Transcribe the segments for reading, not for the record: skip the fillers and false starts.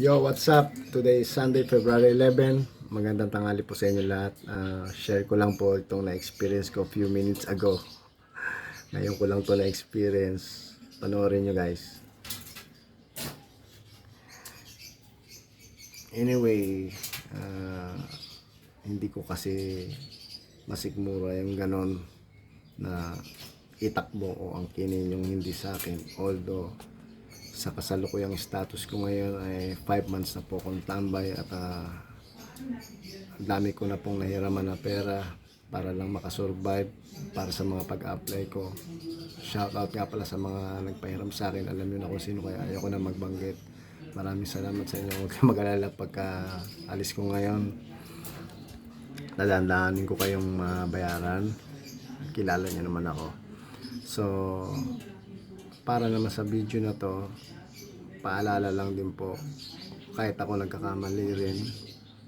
Yo, what's up? Today is Sunday, February 11. Magandang tanghali po sa inyo lahat. Share ko lang po itong na-experience ko few minutes ago. Ngayon ko lang to na-experience. Panoorin nyo guys. Anyway, hindi ko kasi masigmura yung ganon na itakbo o angkinin yung hindi sa akin. Although, sa kasalukuyang status ko ngayon ay 5 months na po akong tambay at dami ko na pong nahiraman na pera para lang makasurvive para sa mga pag-apply ko. Shoutout nga pala sa mga nagpahiram sa akin. Alam niyo na kung sino, kaya ayoko na magbanggit. Maraming salamat sa inyo. Huwag kayong mag-alala pagka alis ko ngayon. Dadaan-daanin ko kayong bayaran. Kilala niyo naman ako. So, para naman sa video na to, paalala lang din po, kahit ako nagkakamali rin,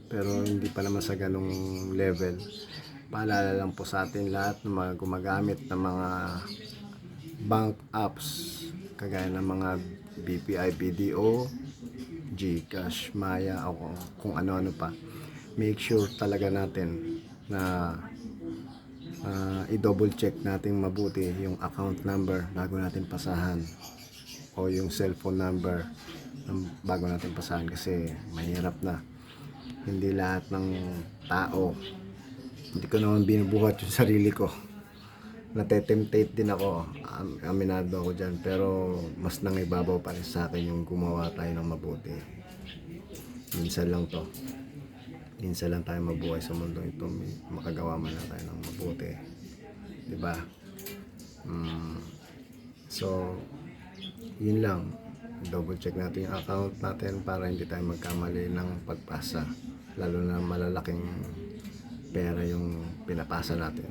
pero hindi pa naman sa ganong level. Paalala lang po sa atin lahat na mga gumagamit ng mga bank apps kagaya ng mga BPI, BDO, GCash, Maya o kung ano-ano pa. Make sure talaga natin na i-double check natin mabuti yung account number bago natin pasahan o yung cellphone number bago natin pasahan, kasi mahirap na. Hindi lahat ng tao, hindi ko naman binubuhat yung sarili ko, natetemptate din ako, aminado ako dyan, pero mas nangibabaw pa rin sa akin yung gumawa tayo ng mabuti. Minsan lang tayo mabuhay sa mundo ito, makagawa man lang tayo ng mabuti, diba? So yun lang, double check natin yung account natin para hindi tayo magkamali ng pagpasa, lalo na malalaking pera yung pinapasa natin.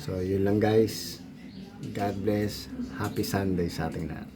So yun lang guys, God bless, happy Sunday sa ating lahat.